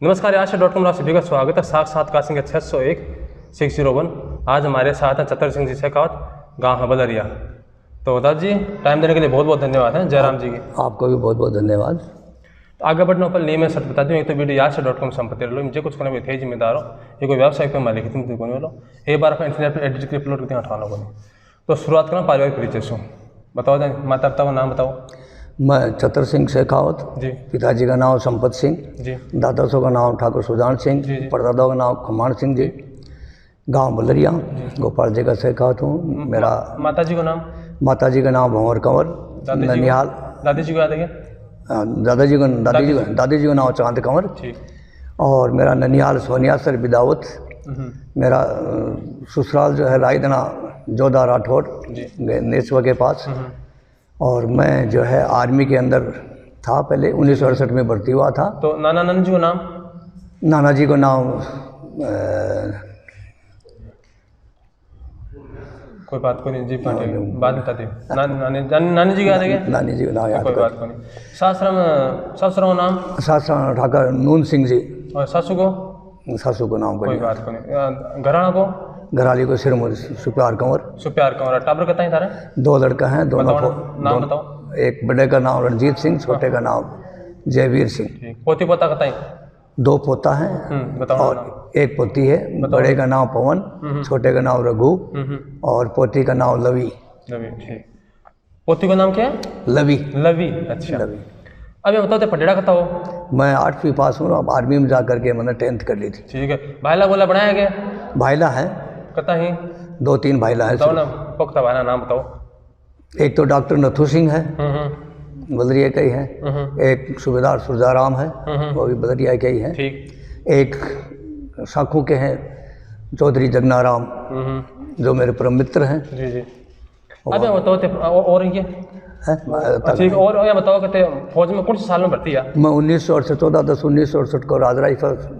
नमस्कार, आशा.com आप सभी का स्वागत है। साक्षात्कार संख्या 601 आज हमारे साथ हैं चतर सिंह जी शेखावत, गाँव है बलरिया। तो दादा जी, टाइम देने के लिए बहुत बहुत धन्यवाद है। जयराम जी की आपको भी बहुत बहुत धन्यवाद। आगे बढ़ने पर लिए मैं सच बता दूँ, एक तो वीडियो आशा.com संपत्ति लो मुझे कुछ करने में थे जिम्मेदार हो, ये कोई व्यवसाय पे मालिक तुम को नहीं लो एक बार अपने इंटरनेट पर एडिट अपलोड करते हैं उठाना को नहीं। तो शुरुआत करना पारिवारिक परिचय से बताओ, माता पिता का नाम बताओ। मैं चतर सिंह शेखावत जी। पिताजी का नाम संपत सिंह जी। दादासों का नाम ठाकुर सुजान सिंह, परदादा का नाम खमान सिंह जी, गांव बलरिया, गोपाल जी का शेखावत हूँ। मेरा माता जी का नाम? माता जी का नाम भंवर कंवर ननिहाल। दादी जी को याद है? दादी जी का नाम चांद कंवर। और मेरा ननिहाल सोनियासर बिदावत। मेरा ससुराल जो है रायदना जोधा राठौड़ नेसवा के पास। और मैं जो है आर्मी के अंदर था, पहले 1968 में भर्ती हुआ था। तो नाना जी को नाम? नाना जी को नाम कोई बात को नहीं जी, बाद में बताती नानी जी का याद है? नानी जी को नाम याद कोई बात को नहीं। सासुराम नाम? सासुराम ठाकुर नून सिंह जी। और सासू को नाम कोई बात को नहीं। घराना को? घराली को सिरमुर सुप्यार कंवर। टाबर कता ही था? 2 लड़का हैं, दोनों नाम बताओ। एक बड़े का नाम रणजीत सिंह, छोटे का नाम जयवीर सिंह। पोती पोता कता ही? 2 पोता हैं और एक पोती है। बड़े का नाम पवन, छोटे का नाम रघु और पोती का नाम लवी। ठीक। पोती का नाम क्या है? लवी। अच्छा लवी। अब ये बताओ तो पटेड़ा कता हो? मैं 8वीं पास हूँ, अब आर्मी में जा करके मैंने 10th कर ली थी। ठीक है। भाईला बोला बनाया गया? भाईला है कता ही? 2-3 भाईला है। बताओ ना, पुख्ता भाईला नाम बताओ। एक तो डॉक्टर नथु सिंह है, बलरिया का ही है। एक सूबेदार सुरजाराम है, वो भी बलरिया का ही है। ठीक। एक साखू के हैं चौधरी जगनाराम, जो मेरे परम मित्र हैं। जी। अब बताओ और ये ठीक। और ये बताओ कि फौज में कौन से साल में भर्ती है? मैं 1968 को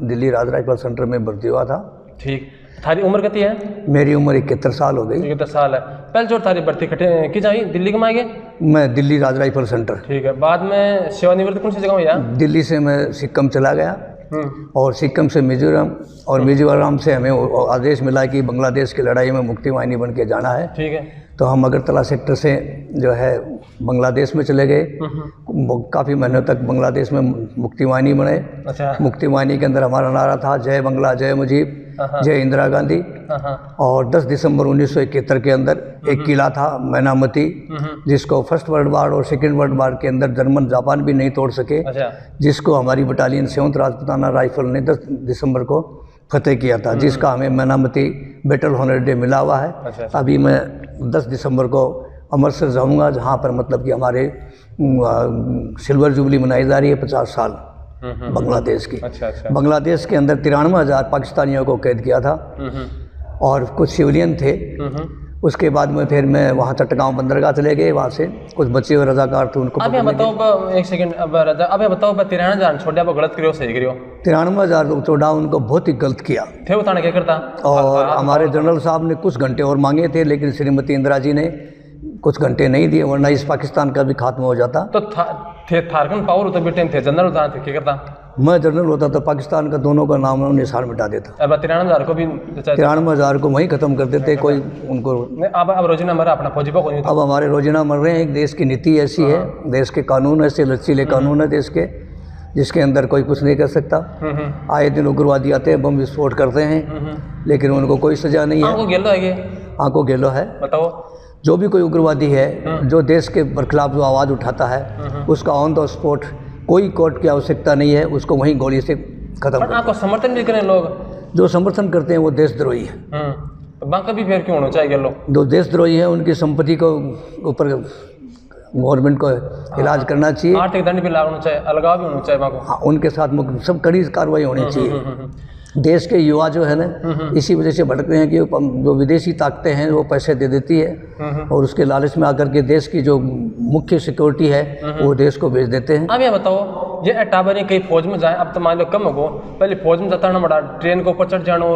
दिल्ली राज राइफल सेंटर में भर्ती हुआ था। ठीक। थारी उम्र कितनी है? मेरी उम्र 71 साल हो गई। 71 साल है। पहले जो थारी भर्ती की जाए दिल्ली के मांगे? मैं दिल्ली राज राइफल सेंटर। ठीक है। बाद में सेवानिवृत्त कौन सी जगह में? दिल्ली से मैं सिक्किम चला गया और सिक्किम से मिजोरम, और मिजोरम से हमें आदेश मिला कि बांग्लादेश की लड़ाई में मुक्ति वाहिनी बन के जाना है। ठीक है। तो हम अगरतला सेक्टर से जो है बांग्लादेश में चले गए। काफ़ी महीनों तक बांग्लादेश में मुक्ति वाहिनी बने। अच्छा। मुक्ति वाहिनी के अंदर हमारा नारा था जय बांग्ला, जय मुजीब, जय इंदिरा गांधी। और 10 दिसंबर 1971 के अंदर एक किला था मैनामती, जिसको फर्स्ट वर्ल्ड वार और सेकेंड वर्ल्ड वार के अंदर जर्मन जापान भी नहीं तोड़ सके। अच्छा। जिसको हमारी बटालियन 7th राजपूताना राइफल ने 10 दिसंबर को फतेह किया था, जिसका हमें मैनामती बैटल ऑनर डे मिला हुआ है। अच्छा। अभी मैं 10 दिसंबर को अमृतसर जाऊंगा, जहाँ पर मतलब कि हमारे सिल्वर जुबली मनाई जा रही है 50 साल बांग्लादेश की। अच्छा। बांग्लादेश के अंदर 93,000 पाकिस्तानियों को कैद किया था और कुछ सिविलियन थे। उसके बाद में फिर मैं वहाँ चट्टगांव बंदरगाह चले गए, वहाँ से कुछ बचे हुए रजाकार थे उनको। अब बताओ एक सेकंड, अब बताओ 93,000 छोड़े आप गलत करियो सही करियो? 93,000 छोड़ा, उनको बहुत ही गलत किया थे। बताना क्या करता? और हमारे जनरल साहब ने कुछ घंटे और मांगे थे, लेकिन श्रीमती इंदिरा जी ने कुछ घंटे नहीं दिए, वरना इस पाकिस्तान का भी खात्मा हो जाता। तो थे थारकन पावर होता बेटे थे, जनरल थे, क्या करता? मैं जनरल होता तो पाकिस्तान का दोनों का नाम निशान मिटा देता। अब 93,000 को भी 93,000 को वहीं खत्म कर देते। कोई उनको अब रोजाना मरा अपना फौजी को नहीं। अब हमारे रोजाना मर रहे हैं। एक देश की नीति ऐसी है, देश के कानून ऐसे लचीले कानून है देश के, जिसके अंदर कोई कुछ नहीं कर सकता। आए दिन उग्रवादी आते हैं, बम विस्फोट करते हैं, लेकिन उनको कोई सजा नहीं है। आंखों गेलो है। बताओ, जो भी कोई उग्रवादी है जो देश के खिलाफ जो आवाज़ उठाता है, उसका ऑन द स्पॉट कोई कोर्ट की आवश्यकता नहीं है, उसको वहीं गोली से खत्म। आपको समर्थन भी करें लोग? जो समर्थन करते हैं वो देशद्रोही है। बाकी भी फिर क्यों होना चाहिए? लोग जो देशद्रोही है उनकी संपत्ति को ऊपर गवर्नमेंट को इलाज करना चाहिए, आर्थिक दंड भी लागू चाहिए, अलगाव भी होना चाहिए। हाँ, उनके साथ सब कड़ी कार्रवाई होनी चाहिए। देश के युवा जो है ना, इसी वजह से भटक रहे हैं कि जो विदेशी ताकतें हैं वो पैसे दे देती है और उसके लालच में आकर के देश की जो मुख्य सिक्योरिटी है वो देश को भेज देते हैं। अब ये बताओ, ये टाबर कहीं फौज में जाए, अब तो मान लो कम हो, पहले फौज में जाता ना बड़ा ट्रेन को ऊपर चढ़ जानो,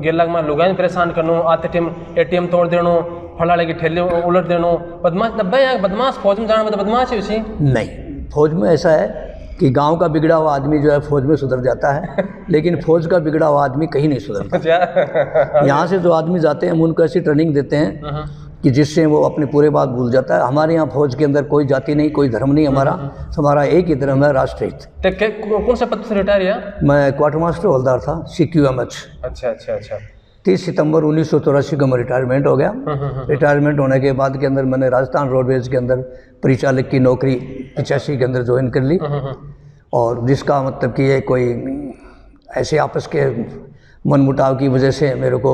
गेला में लोग परेशान करनो, आते टाइम ATM तोड़ देनो, फला लगी ठेले उलट देनो, बदमाश डब्बा। बदमाश फौज में जाना मतलब बदमाश है उसी? नहीं, फौज में ऐसा है कि गांव का बिगड़ा हुआ आदमी जो है फौज में सुधर जाता है, लेकिन फौज का बिगड़ा हुआ आदमी कहीं नहीं सुधरता। यहाँ से जो आदमी जाते हैं हम उनको ऐसी ट्रेनिंग देते हैं कि जिससे वो अपने पूरे बात भूल जाता है। हमारे यहाँ फौज के अंदर कोई जाति नहीं, कोई धर्म नहीं, हमारा एक ही धर्म है, राष्ट्रहित। कौन सा पद से रिटायर किया? मैं क्वार्टर मास्टर हवलदार था, CQMH। अच्छा। 30 सितंबर 1984 को मैं रिटायरमेंट हो गया। रिटायरमेंट होने के बाद के अंदर मैंने राजस्थान रोडवेज के अंदर परिचालक की नौकरी 85 के अंदर ज्वाइन कर ली, और जिसका मतलब कि ये कोई ऐसे आपस के मनमुटाव की वजह से मेरे को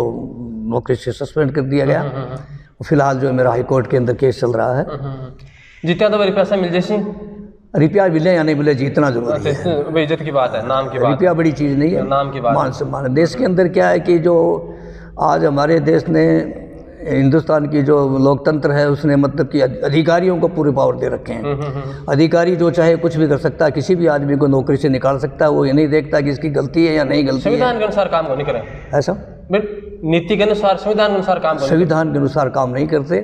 नौकरी से सस्पेंड कर दिया गया। फिलहाल जो मेरा हाई कोर्ट के अंदर केस चल रहा है। जीतना तो पैसा मिल जैसी, रुपया मिले या नहीं मिले, जीतना जरूरी है। इज्जत की बात है, नाम की बात। रुपया बड़ी चीज़ नहीं है, नाम की बात, मान सम्मान। देश के अंदर क्या है कि जो आज हमारे देश ने, हिंदुस्तान की जो लोकतंत्र है उसने मतलब कि अधिकारियों को पूरे पावर दे रखे हैं। अधिकारी जो चाहे कुछ भी कर सकता है, किसी भी आदमी को नौकरी से निकाल सकता है। वो ये नहीं देखता कि इसकी गलती है या नहीं गलती है। संविधान के अनुसार काम नहीं करें, ऐसा नीति के अनुसार, संविधान के अनुसार काम, संविधान के अनुसार काम नहीं करते।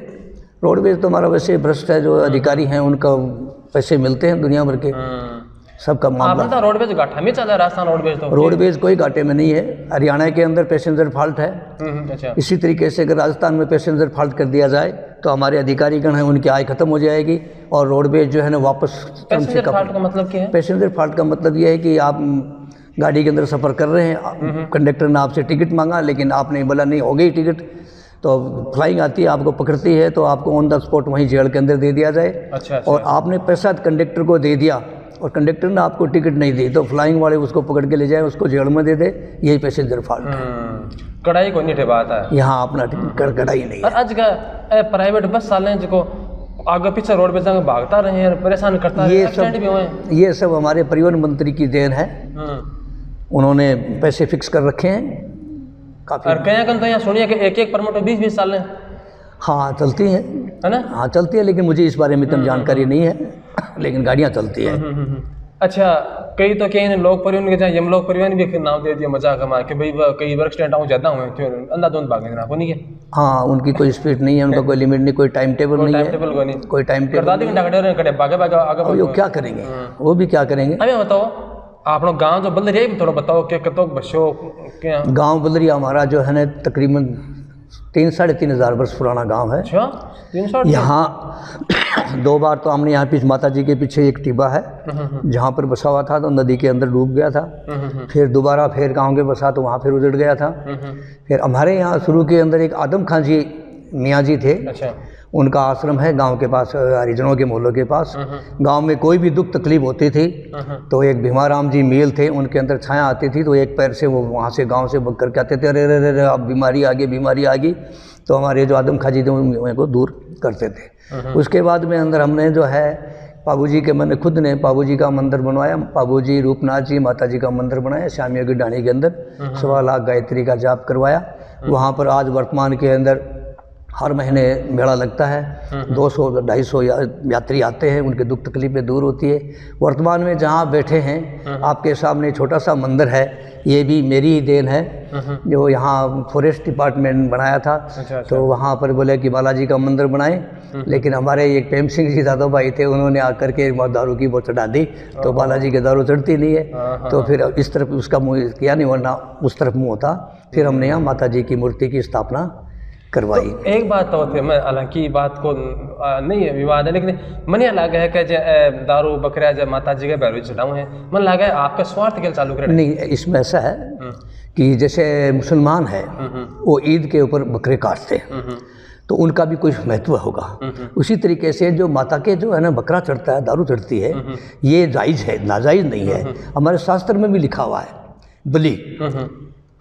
रोडवेज तो हमारा वैसे भ्रष्ट है, जो अधिकारी हैं उनका पैसे मिलते हैं दुनिया भर के, सबका मामला। तो रोडवेज घाटा में चला है, राजस्थान रोडवेज तो। रोडवेज कोई घाटे में नहीं है। हरियाणा के अंदर पैसेंजर फॉल्ट है। अच्छा। इसी तरीके से अगर राजस्थान में पैसेंजर फॉल्ट कर दिया जाए तो हमारे अधिकारीगण हैं उनकी आय खत्म हो जाएगी, और रोडवेज जो है ना वापस। पैसेंजर फॉल्ट का मतलब क्या है? पैसेंजर फॉल्ट का मतलब ये है कि आप गाड़ी के अंदर सफ़र कर रहे हैं, कंडक्टर ने आपसे टिकट मांगा, लेकिन आपने बोला नहीं हो गई टिकट, तो फ्लाइंग आती है, आपको पकड़ती है, तो आपको ऑन द स्पॉट वहीं जेल के अंदर दे दिया जाए। अच्छा। और आपने पैसा कंडक्टर को दे दिया और कंडक्टर ने आपको टिकट नहीं दी, तो फ्लाइंग वाले उसको पकड़ के ले जाए, उसको जेल में दे दे। यही पैसेंजर फॉल्ट है। कड़ाई को नहीं बात है यहाँ, अपना कड़ाई नहीं है। आज का प्राइवेट बस साले जिसको आगे पीछे रोड पे भागता रहे हैं, परेशान करता है, एक्सीडेंट भी हुए। ये सब हमारे परिवहन मंत्री की देन है। उन्होंने पैसे फिक्स कर रखे हैं काफ़ी। और कहीं तो यहाँ सुनिए कि एक परमिट 20-20 साल है। हाँ चलती हैं, है ना? हाँ चलती है, लेकिन मुझे इस बारे में इतनी जानकारी नहीं है, लेकिन गाड़ियाँ चलती हैं। अच्छा, कई तो कहीं लोक परिवहन के जाए, हम लोग परिवहन भी नाम दे दिया मजाक हमारा कि भाई कई वर्क स्टैंड आऊँ ज़्यादा हुए, क्यों अंधाधुंध भागने ना नहीं है। हाँ, उनकी कोई स्पीड नहीं है, उनका कोई लिमिट नहीं, कोई टाइम टेबल नहीं है, कोई टाइम टेबल। आगे क्या करेंगे, वो भी क्या करेंगे। अभी बताओ आप गाँव जो बल्लरिया थोड़ा बताओ कि कतो बसो क्या? गाँव बल्लरिया हमारा जो है ना तकरीबन 3-3.5 हज़ार वर्ष पुराना गांव है। अच्छा, 300। यहाँ 2 बार तो हमने यहाँ पीछे माता जी के पीछे एक टिब्बा है जहाँ पर बसा हुआ था, तो नदी के अंदर डूब गया था। फिर दोबारा फिर गांव के बसा तो वहाँ फिर उजड़ गया था। फिर हमारे यहाँ शुरू के अंदर एक आदम खां जी मियाँ जी थे। अच्छा। उनका आश्रम है गांव के पास, हरिजनों के मोहल्लों के पास। गांव में कोई भी दुख तकलीफ होती थी तो एक भीमाराम जी मील थे, उनके अंदर छाया आती थी, तो एक पैर से वो वहाँ से गांव से बग करके आते थे, अरे अरे अरे अब बीमारी आ गई, बीमारी आ गई। तो हमारे जो आदम खाजी थे उनको दूर करते थे। उसके बाद में अंदर हमने जो है पाबू जी के, मैंने खुद ने पाबू जी का मंदिर बनवाया। पाबू जी, रूपनाथ जी, माता जी का मंदिर बनाया श्यामियों की ढाणी के अंदर। 1.25 लाख गायत्री का जाप करवाया। वहाँ पर आज वर्तमान के अंदर हर महीने मेला लगता है। 200-250 यात्री आते हैं, उनके दुख तकलीफें दूर होती है। वर्तमान में जहाँ बैठे हैं आपके सामने छोटा सा मंदिर है, ये भी मेरी ही देन है, जो यहाँ फॉरेस्ट डिपार्टमेंट बनाया था। अच्छा। तो वहाँ पर बोले कि बालाजी का मंदिर बनाएं, लेकिन हमारे एक प्रेम सिंह जी दादो भाई थे, उन्होंने आकर के दारू की बोतल चढ़ा दी, तो बालाजी के दारू चढ़ती नहीं है। तो फिर इस तरफ उसका मुँह किया नहीं, वरना उस तरफ मुँह होता। फिर हमने यहाँ माता जी की मूर्ति की स्थापना करवाई। तो एक बात तो होती है, मैं हालांकि बात को नहीं है विवाद है, लेकिन मन लगा है कि दारू बकरिया जब माता जी के बैरू चढ़ाऊँ है, मन लगा है आपका स्वार्थ के चालू करें। नहीं, इसमें ऐसा है कि जैसे मुसलमान है वो ईद के ऊपर बकरे काटते हैं, तो उनका भी कुछ महत्व होगा। उसी तरीके से जो माता के जो है ना बकरा चढ़ता है, दारू चढ़ती है, ये जायज़ है, नाजायज़ नहीं है। हमारे शास्त्र में भी लिखा हुआ है बलि,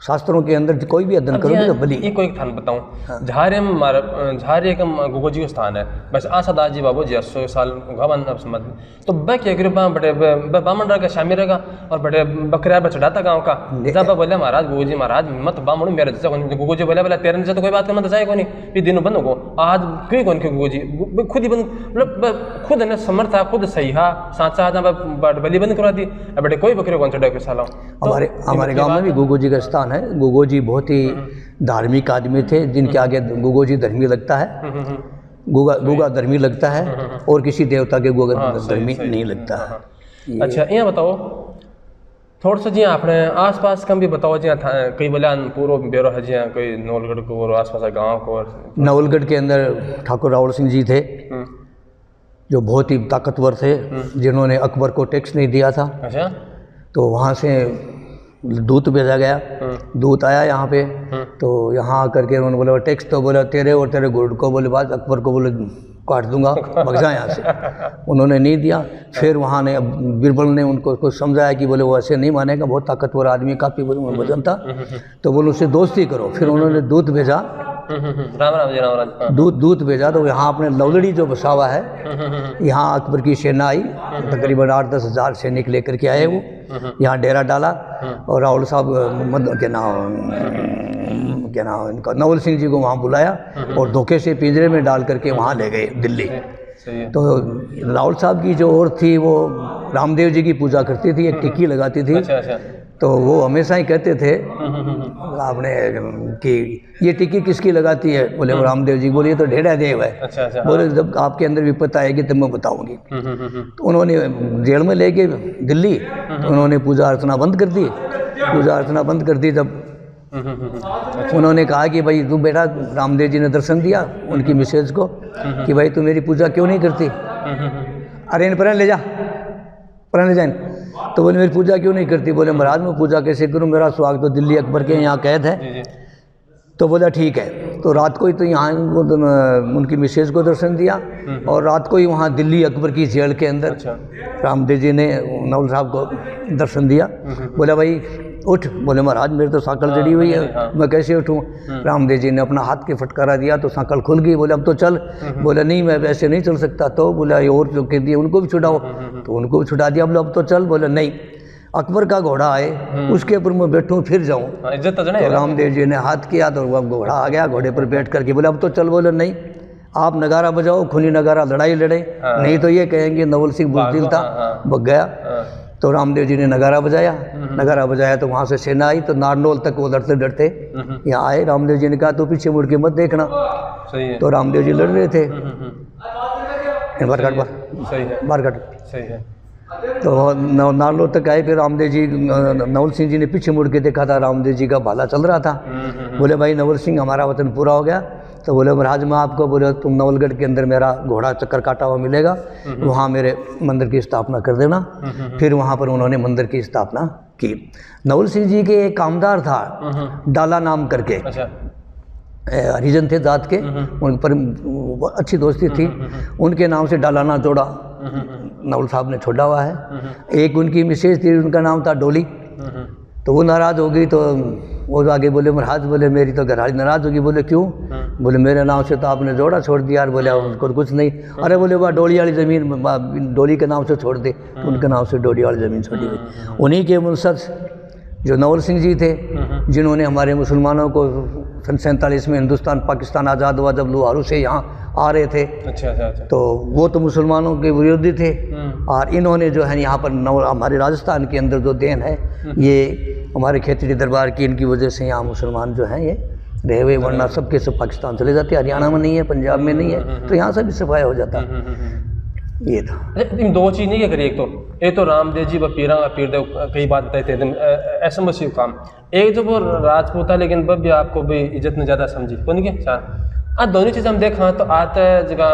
शास्त्रों के अंदर कोई भी अध्ययन करोगे तो बलि। एक कोई स्थान बताऊं, झारे एक गुगो जी का स्थान है, बस आशा दास जी बाबू जी 100 साल गवन समझ, तो बे कृपा बड़े बामन रहेगा, शामी रहेगा, और बड़े बकरिया चढ़ाता गाँव का। जब बोले महाराज गुगो जी महाराज मत बामण मेरे जैसा कौन, गुगो जी बोले तेरे जैसे तो कोई बात करना तो चाहे कौन, फिर दिन बंद हो आज क्यों कौन क्यों गुगो जी खुद ही बंद, मतलब खुद ने समर्थ था, खुद सही हा साचा बलि बंद करवा दी, बड़े कोई बकरे कौन चढ़ा साला। हमारे गाँव में भी गुगो जी का स्थान है। गुगो जी बहुत ही धार्मिक आदमी थे, जिनके आगे गुगो जी धर्मी लगता है, गुगा धर्मी लगता है, और किसी देवता के गुगा धर्मी नहीं लगता है। अच्छा यहाँ बताओ थोड़ा सा जी आपने आस पास कम भी बताओ जी कई बोले पूरा ब्यूरो है जी कोई नवलगढ़ को और आस पास गाँव को। नवलगढ़ के अंदर ठाकुर रावल सिंह जी थे जो बहुत ही ताकतवर थे, जिन्होंने अकबर को टैक्स नहीं दिया था। अच्छा। तो वहाँ से दूत भेजा गया, दूत आया यहाँ पे, तो यहाँ आकर के उन्होंने बोला टैक्स तो बोला तेरे और तेरे गुर्ड को बोले बात, अकबर को बोले काट दूंगा, भग जा यहाँ से। उन्होंने नहीं दिया। फिर वहाँ ने बीरबल ने उनको कुछ समझाया कि बोले वो ऐसे नहीं मानेगा, बहुत ताकतवर आदमी, काफ़ी वजन था, तो बोले उससे दोस्ती करो। फिर उन्होंने दूत भेजा, राम राम जी राम राम। दूत भेजा, तो यहाँ अपने लवलड़ी जो बसा हुआ है, यहाँ अकबर की सेना आई, तकरीबन 8-10 हज़ार सैनिक लेकर के आए वो, यहाँ डेरा डाला। और रावल साहब क्या नाम इनका, नवल सिंह जी को वहाँ बुलाया और धोखे से पिंजरे में डाल करके वहाँ ले गए दिल्ली। तो रावल साहब की जो और थी वो रामदेव जी की पूजा करती थी, एक टिक्की लगाती थी। अच्छा। तो वो हमेशा ही कहते थे आपने कि ये टिक्की किसकी लगाती है, बोले वो रामदेव जी। बोले तो ढेड़ा देव है। अच्छा। बोले जब आपके अंदर विपत्ति आएगी तब मैं बताऊंगी। तो उन्होंने जेल में लेके दिल्ली, तो उन्होंने पूजा अर्चना बंद कर दी। पूजा अर्चना बंद कर दी तब उन्होंने कहा कि भाई तू बेटा, रामदेव जी ने दर्शन दिया उनकी मिसेज को कि भाई तू मेरी पूजा क्यों नहीं करती, अरे इन प्रण ले जा, प्रण ले जाए। तो बोले मेरी पूजा क्यों नहीं करती, बोले महाराज मैं पूजा कैसे करूं, मेरा स्वागत तो दिल्ली अकबर के यहाँ कैद है। तो बोला ठीक है। तो रात को ही तो यहाँ उनकी मिसेज को दर्शन दिया और रात को ही वहाँ दिल्ली अकबर की जेल के अंदर रामदेव जी ने नवल साहब को दर्शन दिया। बोला भाई उठ, बोले महाराज मेरी तो सांकल जड़ी हुई है, मैं कैसे उठूँ। रामदेव जी ने अपना हाथ के फटकारा दिया तो सांकल खुल गई। बोले अब तो चल। बोला नहीं मैं वैसे नहीं चल सकता। तो बोला ये और जो कह दिए उनको भी छुड़ाओ, तो उनको भी छुड़ा दिया। बोले अब तो चल। बोले नहीं, अकबर का घोड़ा आए उसके ऊपर मैं बैठूं फिर जाऊं। तो रामदेव जी ने हाथ किया तो वह घोड़ा आ गया, घोड़े पर बैठ करके बोले अब तो चल। बोले नहीं, आप नगारा बजाओ, खूनी नगारा, लड़ाई लड़े, नहीं तो ये कहेंगे नवल सिंह बुज़दिल था, भग गया। तो रामदेव जी ने नगारा बजाया, नगारा बजाया तो वहाँ से सेना आई। तो नारनौल तक वो लड़ते डरते यहाँ आए। रामदेव जी ने कहा तो पीछे मुड़ के मत देखना। तो रामदेव जी लड़ रहे थे, सही है। तो नारनौल तक आए। फिर रामदेव जी, नवल सिंह जी ने पीछे मुड़ के देखा था, रामदेव जी का भाला चल रहा था। बोले भाई नवल सिंह हमारा वचन पूरा हो गया। तो बोले महाराज मैं आपको, बोले तुम नवलगढ़ के अंदर मेरा घोड़ा चक्कर काटा हुआ मिलेगा, वहाँ मेरे मंदिर की स्थापना कर देना। फिर वहाँ पर उन्होंने मंदिर की स्थापना की। नवल सिंह जी के एक कामदार था डाला नाम करके, हरिजन थे जात के, उन पर अच्छी दोस्ती थी, उनके नाम से डालाना जोड़ा नवल साहब ने छोड़ा हुआ है। एक उनकी मिसेज थी, उनका नाम था डोली। तो वो नाराज़ हो गई। तो वो आगे बोले महाराज, बोले मेरी तो घरवाली नाराज़ होगी। बोले क्यों? बोले मेरे नाम से तो आपने जोड़ा छोड़ दिया। बोले उनको कुछ नहीं। अरे बोले वह डोली वाली ज़मीन डोली के नाम से छोड़ दे, तो उनके नाम से डोली वाली ज़मीन छोड़ी गई। उन्हीं के वंशज जो नवल सिंह जी थे, जिन्होंने हमारे मुसलमानों को सन 47 में हिंदुस्तान पाकिस्तान आज़ाद हुआ जब लोहारू से यहाँ आ रहे थे। अच्छा। तो वो तो मुसलमानों के विरोधी थे, और इन्होंने जो है यहाँ पर हमारे राजस्थान के अंदर जो देन है ये हमारे खेतड़ी दरबार की, इनकी वजह से यहाँ मुसलमान जो हैं ये रहे हुए, वरना सबके सब पाकिस्तान चले जाते। हरियाणा में नहीं है, पंजाब में नहीं है, तो यहाँ से भी सफाया हो जाता। ये था। इन दो चीज़ नहीं क्या करी, एक तो रामदेव जी व पीरदेव कई बात बताए थे एकदम ऐसा मसीह काम। एक जो वो राजपूत था लेकिन वह भी आपको भी इज्जत में ज़्यादा समझी तो नहीं क्या आज दोनों चीज़ हम देखा तो आता है जगह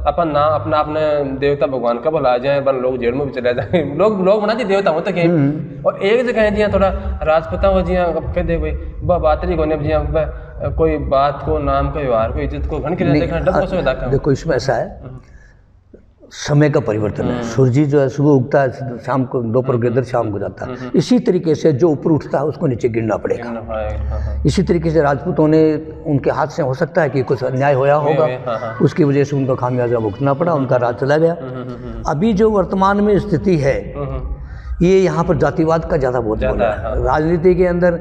अपन ना अपना अपने देवता भगवान का बुला जाए, बन लोग जेल में भी चले जाए, लोग बनाते देवता होते कहीं। और एक जगह है जी थोड़ा राजपूता हो जी कह दे भाई बात नहीं कोने जी कोई बात को नाम को व्यवहार को इज्जत को घन के देखना। देखो इसमें ऐसा है, समय का परिवर्तन है। सूरज जो है सुबह उगता है, शाम को दोपहर के अंदर शाम को जाता है। इसी तरीके से जो ऊपर उठता है उसको नीचे गिरना पड़ेगा। इसी तरीके से राजपूतों ने, उनके हाथ से हो सकता है कि कुछ अन्याय होया होगा, उसकी वजह से उनको खामियाजा भुगतना पड़ा, उनका राज चला गया। अभी जो वर्तमान में स्थिति है ये यहाँ पर जातिवाद का ज़्यादा बहुत बोल रहा है। राजनीति के अंदर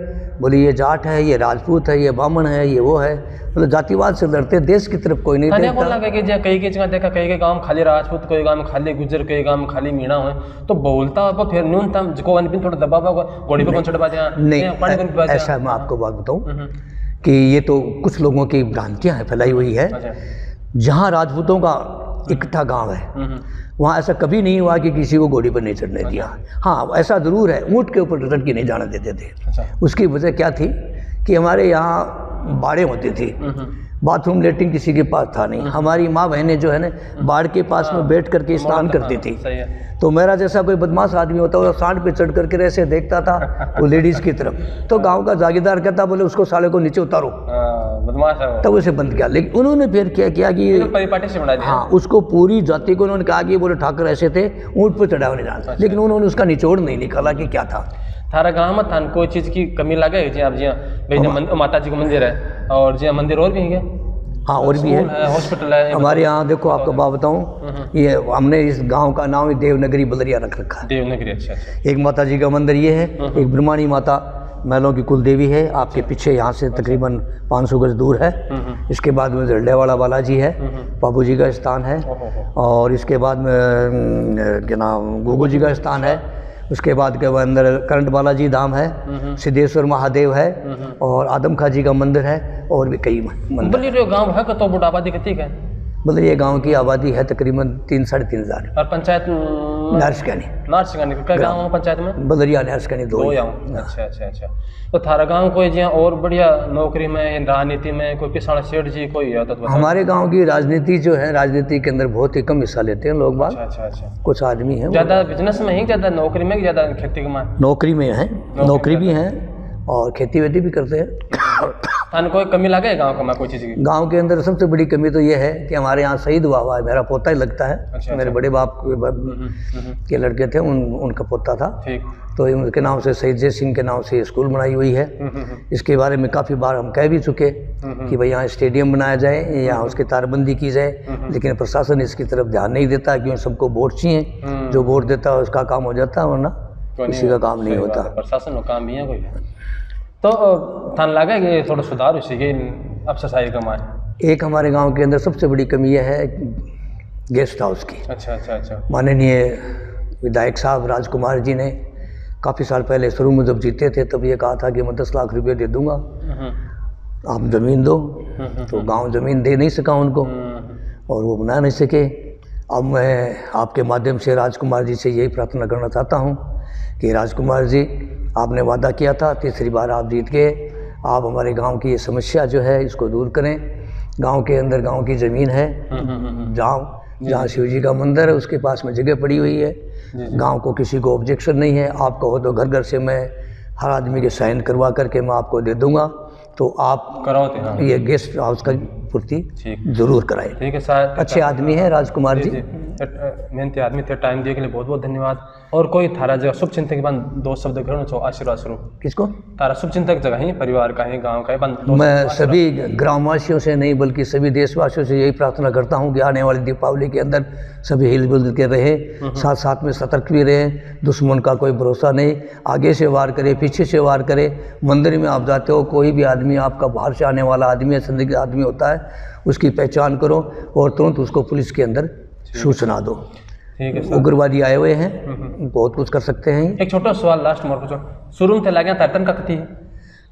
बोले ये जाट है, ये राजपूत है, ये ब्राह्मण है, ये वो है, मतलब जातिवाद से लड़ते, देश की तरफ कोई नहीं देखता। कई जगह देखा, कई गांव खाली राजपूत, कई गांव खाली गुजर, कई गांव खाली मीणा हुए, तो बोलता हो फिर न्यूनतम जो थोड़ा दबाव गोड़ी पर चढ़ पाते नहीं। ऐसा मैं आपको बात बताऊँ कि ये तो कुछ लोगों की भ्रांतियाँ हैं फैलाई हुई है। जहाँ राजपूतों का इकट्ठा गांव है। वहाँ ऐसा कभी नहीं हुआ कि किसी को घोड़ी पर नहीं चढ़ने दिया। हाँ, ऐसा ज़रूर है, ऊँट के ऊपर चढ़ के नहीं जाने देते थे। अच्छा। उसकी वजह क्या थी कि हमारे यहाँ बाड़ें होती थी, बाथरूम लेटरिन किसी के पास था नहीं। हमारी माँ बहनें जो है ना बाढ़ के पास में बैठ करके स्नान करती थी। सही है। तो मेरा जैसा कोई बदमाश आदमी होता वो सांड पे चढ़ करके ऐसे देखता था वो लेडीज़ की तरफ, तो गांव का जागीरदार कहता बोले उसको साले को नीचे उतारो, बदमाश है वो। तब उसे बंद किया। लेकिन उन्होंने फिर क्या किया कि परिपाटी से बना दिया। हाँ, उसको पूरी जाति को उन्होंने कहा कि बोले ठाकर ऐसे थे ऊँट पर चढ़ा होने जाना। लेकिन उन्होंने उसका निचोड़ नहीं निकाला कि क्या था। थारा गाँव में थान कोई चीज़ की कमी लगे जी? आप जी भाई माता जी का मंदिर है और जी मंदिर और भी है? हाँ, और भी है, हॉस्पिटल है हमारे यहाँ। देखो आपको बात बताऊँ, ये हमने इस गांव का नाम ही देवनगरी बलरिया रख रखा है। देवनगरी, अच्छा। एक माता जी का मंदिर ये है, एक ब्रह्माणी माता महलों की कुल देवी है, आपके पीछे यहाँ से तकरीबन 500 गज दूर है। इसके बाद में झंडेवाला बालाजी है, बाबू जी का स्थान है, और इसके बाद में क्या नाम गोगो जी का स्थान है। उसके बाद के अंदर करंट बालाजी धाम है, सिद्धेश्वर महादेव है, और आदम खां जी का मंदिर है, और भी कई मंदिर। बलरिया गांव है तो बुढ़ा आबादी कितनी है? बलरिया गांव की आबादी है तकरीबन 3-3.5 हज़ार। और पंचायत नारसकैनी का गाँव है पंचायत में? बलरिया नारसकैनी दो। अच्छा। तो थारा गाँव कोई जी और बढ़िया नौकरी में, राजनीति में कोई पिछड़ा सेठ जी कोई है तो हमारे गांव की राजनीति जो है, राजनीति के अंदर बहुत ही कम हिस्सा लेते हैं लोग बाग। अच्छा। कुछ आदमी हैं ज़्यादा बिजनेस में ही, ज़्यादा नौकरी में, ज़्यादा खेती में? नौकरी में है, नौकरी भी है और खेती वेती भी करते हैं। थान कोई कमी लगे गाँव का कोई चीज़ की? गांव के अंदर सबसे बड़ी कमी तो ये है कि हमारे यहाँ शहीद हुआ है, मेरा पोता ही लगता है। अच्छा। मेरे बड़े बाप के लड़के थे, उनका पोता था। ठीक। तो उनके नाम से शहीद जय सिंह के नाम से स्कूल बनाई हुई है। इसके बारे में काफ़ी बार हम कह भी चुके कि भाई यहाँ स्टेडियम बनाया जाए, यहाँ उसकी तारबंदी की जाए, लेकिन प्रशासन इसकी तरफ ध्यान नहीं देता, क्योंकि सबको वोट चाहिए। जो वोट देता है उसका काम हो जाता है, वरना किसी का काम नहीं होता। प्रशासन का काम भी है कोई? तो थान लगा कि थोड़ा सुधार उसी के अफसरशाही का माए? एक हमारे गांव के अंदर सबसे बड़ी कमी यह है गेस्ट हाउस की। अच्छा। माननीय विधायक साहब राजकुमार जी ने काफ़ी साल पहले शुरू में जब जीते थे तब ये कहा था कि मैं 10 लाख रुपये दे दूंगा, आप ज़मीन दो। तो गांव ज़मीन दे नहीं सका उनको और वो बना नहीं सके। अब मैं आपके माध्यम से राजकुमार जी से यही प्रार्थना करना चाहता हूँ कि राजकुमार जी, आपने वादा किया था, तीसरी बार आप जीत गए, आप हमारे गांव की ये समस्या जो है इसको दूर करें। गांव के अंदर गांव की ज़मीन है, जहाँ शिव जी का मंदिर है उसके पास में जगह पड़ी हुई है। गांव को किसी को ऑब्जेक्शन नहीं है। आप कहो तो घर घर से मैं हर आदमी के साइन करवा करके मैं आपको दे दूंगा, तो आप कराओते हैं। ये गेस्ट हाउस का पूर्ति जरूर कराएं। ठीक है सर। अच्छे आदमी हैं राजकुमार जी, मेहनती आदमी थे। टाइम दिए के लिए बहुत बहुत धन्यवाद। और कोई थारा जगह शुभ चिंतक के बाद 2 शब्द कहना चाहो, आशीर्वाद स्वरूप? किसको? तारा शुभ चिंतक जगह ही, परिवार का ही, गाँव का ही। मैं सभी ग्रामवासियों से नहीं बल्कि सभी देशवासियों से यही प्रार्थना करता हूँ कि आने वाली दीपावली के अंदर सभी हिलजुल के रहे, साथ साथ में सतर्क भी रहे। दुश्मन का कोई भरोसा नहीं, आगे से वार करे, पीछे से वार करे। मंदिर में आप जाते हो, कोई भी आदमी आपका बाहर से आने वाला आदमी है, संदिग्ध आदमी होता है, उसकी पहचान करो और तुरंत उसको पुलिस के अंदर सूचना दो। ठीक है सर। उग्रवादी आए हुए हैं, बहुत कुछ कर सकते हैं। एक छोटा सवाल लास्ट मोर पूछो, शुरू में लगा तर्तन का कथी है?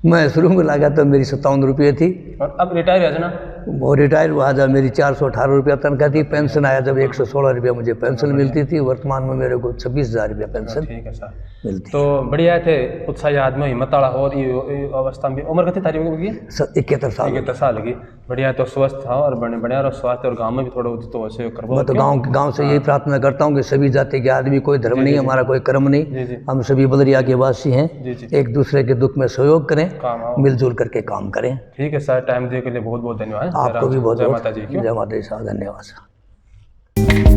मैं शुरू में लगा तो मेरी 57 रुपये थी, और अब रिटायर है ना? वो रिटायर हुआ जब मेरी 418 रुपया तनख्वाह थी। पेंशन आया जब 116 रुपया मुझे पेंशन मिलती थी। वर्तमान में मेरे को 26,000 रुपया पेंशन ठीक है सर मिलती। तो बढ़िया थे, उत्साही आदमी, हिम्मत वाला। और ये अवस्था में उम्र कितनी तारीख होगी? 71 साल। 71 साल की। बढ़िया, तो स्वस्थ था और बढ़िया रहो, स्वास्थ्य, और गाँव में भी थोड़ा तो वैसे करवाओ। मैं तो गांव से यही प्रार्थना करता हूँ कि सभी जाति के आदमी, कोई धर्म नहीं, हमारा कोई कर्म नहीं, हम सभी बलरिया के वासी हैं। एक दूसरे के दुख में सहयोग करें, मिलजुल करके काम करें। ठीक है सर, टाइम देने के लिए बहुत बहुत धन्यवाद। आपको भी बहुत जय माता जी। जय माता जी साहब, धन्यवाद।